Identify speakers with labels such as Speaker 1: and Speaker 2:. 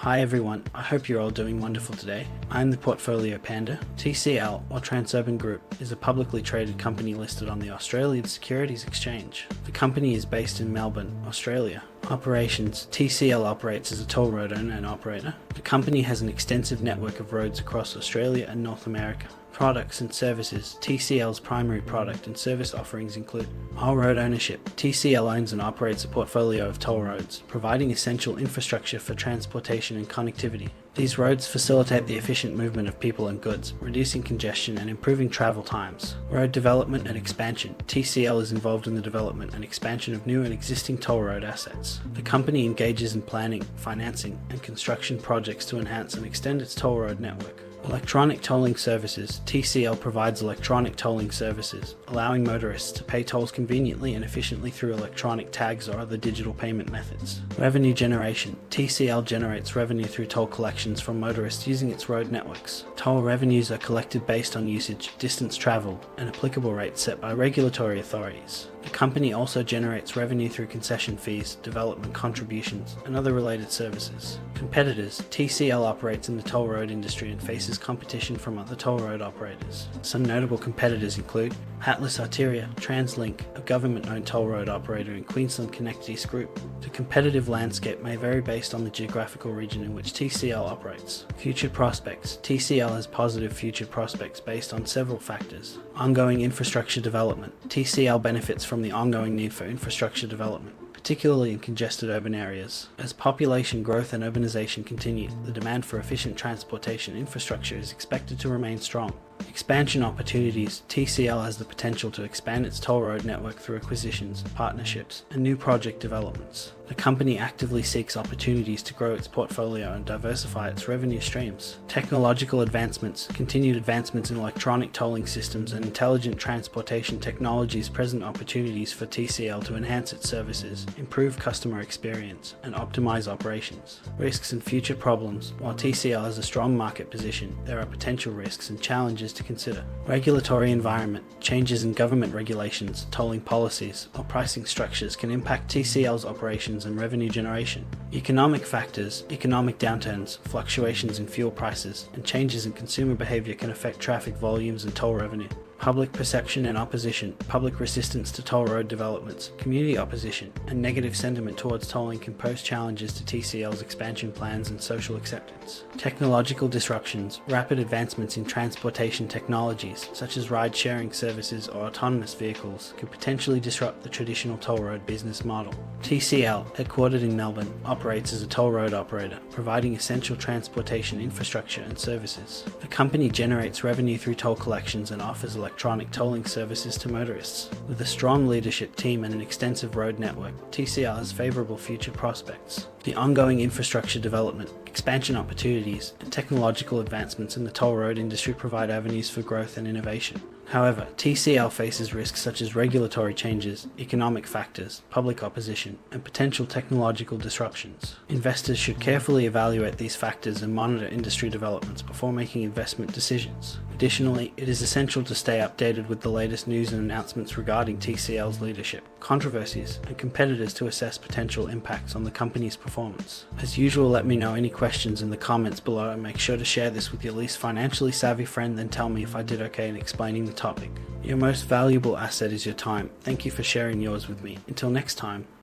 Speaker 1: Hi everyone, I hope you're all doing wonderful today. I'm the Portfolio Panda. TCL, or Transurban Group, is a publicly traded company listed on the Australian Securities Exchange. The company is based in Melbourne, Australia. Operations: TCL operates as a toll road owner and operator. The company has an extensive network of roads across Australia and North America. Products and services: TCL's primary product and service offerings include all road ownership. TCL owns and operates a portfolio of toll roads, providing essential infrastructure for transportation and connectivity. These roads facilitate the efficient movement of people and goods, reducing congestion and improving travel times. Road development and expansion: TCL is involved in the development and expansion of new and existing toll road assets. The company engages in planning, financing, and construction projects to enhance and extend its toll road network. Electronic tolling services: TCL provides electronic tolling services, allowing motorists to pay tolls conveniently and efficiently through electronic tags or other digital payment methods. Revenue generation: TCL generates revenue through toll collections from motorists using its road networks. Toll revenues are collected based on usage, distance traveled, and applicable rates set by regulatory authorities. The company also generates revenue through concession fees, development contributions, and other related services. Competitors: TCL operates in the toll road industry and faces competition from other toll road operators. Some notable competitors include Atlas Arteria, TransLink, a government-owned toll road operator in Queensland Connect East Group. The competitive landscape may vary based on the geographical region in which TCL operates. Future prospects: TCL has positive future prospects based on several factors. Ongoing infrastructure development: TCL benefits from the ongoing need for infrastructure development, particularly in congested urban areas. As population growth and urbanization continue, the demand for efficient transportation infrastructure is expected to remain strong. Expansion opportunities: TCL has the potential to expand its toll road network through acquisitions, partnerships, and new project developments. The company actively seeks opportunities to grow its portfolio and diversify its revenue streams. Technological advancements: continued advancements in electronic tolling systems and intelligent transportation technologies present opportunities for TCL to enhance its services, improve customer experience, and optimize operations. Risks and future problems: while TCL has a strong market position, there are potential risks and challenges to consider. Regulatory environment: changes in government regulations, tolling policies, or pricing structures can impact TCL's operations and revenue generation. Economic factors: economic downturns, fluctuations in fuel prices, and changes in consumer behavior can affect traffic volumes and toll revenue. Public perception and opposition: public resistance to toll road developments, community opposition, and negative sentiment towards tolling can pose challenges to TCL's expansion plans and social acceptance. Technological disruptions: rapid advancements in transportation technologies, such as ride-sharing services or autonomous vehicles, could potentially disrupt the traditional toll road business model. TCL, headquartered in Melbourne, operates as a toll road operator, providing essential transportation infrastructure and services. The company generates revenue through toll collections and offers electronic tolling services to motorists. With a strong leadership team and an extensive road network, TCL has favorable future prospects. The ongoing infrastructure development, expansion opportunities, and technological advancements in the toll road industry provide avenues for growth and innovation. However, TCL faces risks such as regulatory changes, economic factors, public opposition, and potential technological disruptions. Investors should carefully evaluate these factors and monitor industry developments before making investment decisions. Additionally, it is essential to stay updated with the latest news and announcements regarding TCL's leadership, controversies, and competitors to assess potential impacts on the company's performance. As usual, let me know any questions in the comments below and make sure to share this with your least financially savvy friend, then tell me if I did okay in explaining the topic. Your most valuable asset is your time. Thank you for sharing yours with me. Until next time.